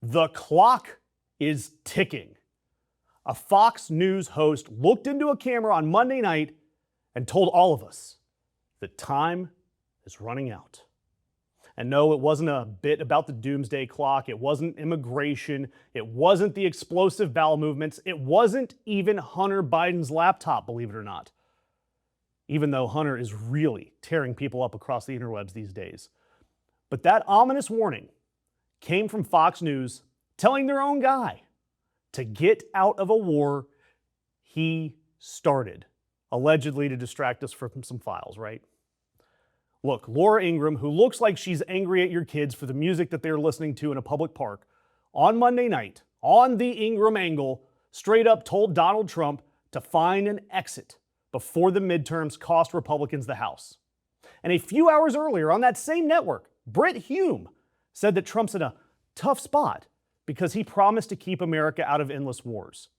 The clock is ticking. A Fox News host looked into a camera on Monday night and told all of us that time is running out. And no, it wasn't a bit about the doomsday clock. It wasn't immigration. It wasn't the explosive bowel movements. It wasn't even Hunter Biden's laptop, believe it or not. Even though Hunter is really tearing people up across the interwebs these days. But that ominous warning came from Fox News telling their own guy to get out of a war he started, allegedly to distract us from some files, right? Look, Laura Ingraham, who looks like she's angry at your kids for the music that they're listening to in a public park, on Monday night, on the Ingraham angle, straight up told Donald Trump to find an exit before the midterms cost Republicans the House. And a few hours earlier on that same network, Brit Hume said that Trump's in a tough spot because he promised to keep America out of endless wars.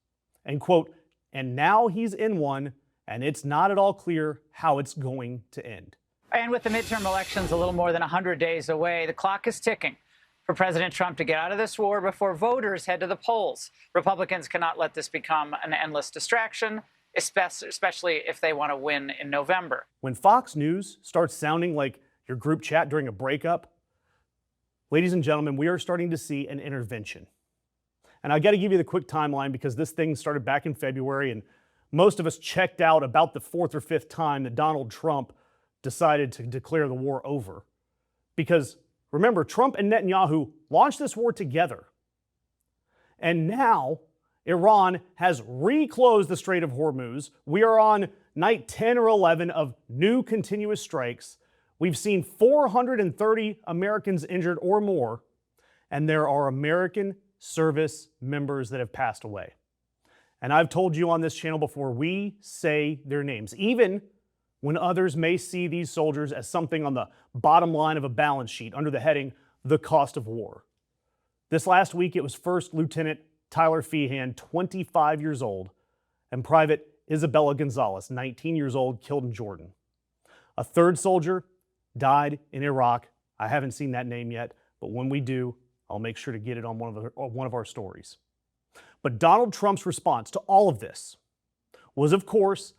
And quote, and now he's in one, and it's not at all clear how it's going to end. And with the midterm elections a little more than 100 days away, the clock is ticking for President Trump to get out of this war before voters head to the polls. Republicans cannot let this become an endless distraction, especially if they want to win in November. When Fox News starts sounding like your group chat during a breakup, ladies and gentlemen, we are starting to see an intervention. And I got to give you the quick timeline because this thing started back in February and most of us checked out about the fourth or fifth time that Donald Trump decided to declare the war over. Because remember, Trump and Netanyahu launched this war together. And now Iran has reclosed the Strait of Hormuz. We are on night 10 or 11 of new continuous strikes. We've seen 430 Americans injured or more, and there are American service members that have passed away. And I've told you on this channel before, we say their names, even when others may see these soldiers as something on the bottom line of a balance sheet under the heading, the cost of war. This last week, it was First Lieutenant Tyler Feehan, 25 years old, and Private Isabella Gonzalez, 19 years old, killed in Jordan. A third soldier died in Iraq. I haven't seen that name yet, but when we do, I'll make sure to get it on one of our stories. But Donald Trump's response to all of this was, of course,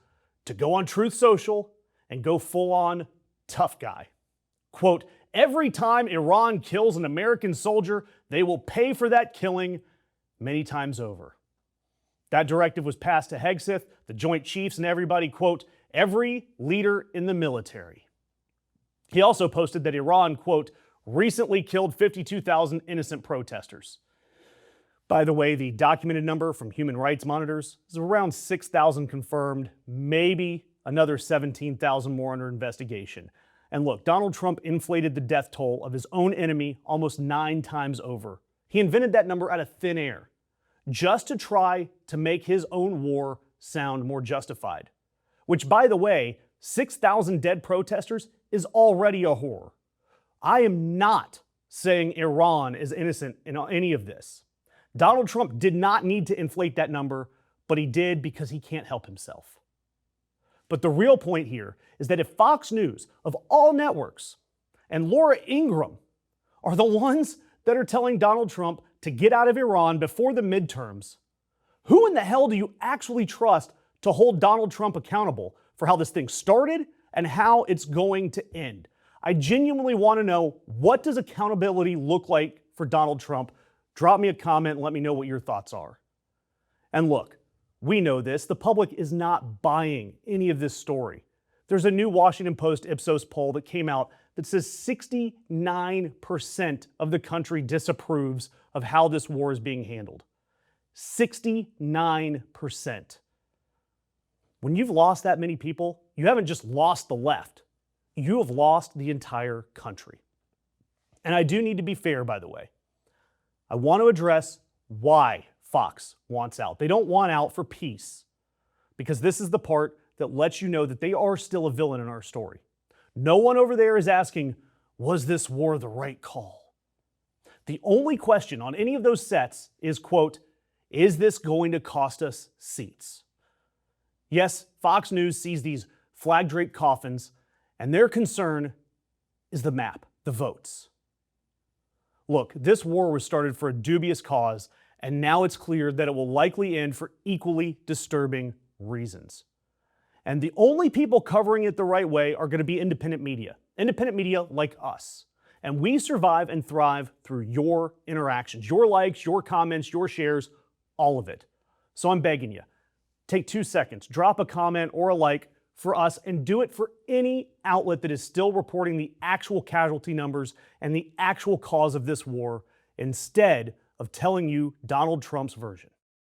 to go on Truth Social and go full-on tough guy. Quote, every time Iran kills an American soldier, they will pay for that killing many times over. That directive was passed to Hegseth, the Joint Chiefs, and everybody, quote, every leader in the military. He also posted that Iran, quote, recently killed 52,000 innocent protesters. By the way, the documented number from Human Rights Monitors is around 6,000 confirmed, maybe another 17,000 more under investigation. And look, Donald Trump inflated the death toll of his own enemy almost 9 times over. He invented that number out of thin air, just to try to make his own war sound more justified. Which, by the way, 6,000 dead protesters is already a horror. I am not saying Iran is innocent in any of this. Donald Trump did not need to inflate that number, but he did because he can't help himself. But the real point here is that if Fox News, of all networks, and Laura Ingraham are the ones that are telling Donald Trump to get out of Iran before the midterms, who in the hell do you actually trust to hold Donald Trump accountable for how this thing started and how it's going to end? I genuinely want to know, what does accountability look like for Donald Trump? Drop me a comment and let me know what your thoughts are. And look, we know this. The public is not buying any of this story. There's a new Washington Post Ipsos poll that came out that says 69% of the country disapproves of how this war is being handled. 69%. When you've lost that many people, you haven't just lost the left. You have lost the entire country. And I do need to be fair, by the way. I want to address why Fox wants out. They don't want out for peace, because this is the part that lets you know that they are still a villain in our story. No one over there is asking, was this war the right call? The only question on any of those sets is, quote, is this going to cost us seats? Yes, Fox News sees these flag-draped coffins, and their concern is the map, the votes. Look, this war was started for a dubious cause, and now it's clear that it will likely end for equally disturbing reasons. And the only people covering it the right way are going to be independent media like us. And we survive and thrive through your interactions, your likes, your comments, your shares, all of it. So I'm begging you, take 2 seconds, drop a comment or a like for us, and do it for any outlet that is still reporting the actual casualty numbers and the actual cause of this war instead of telling you Donald Trump's version.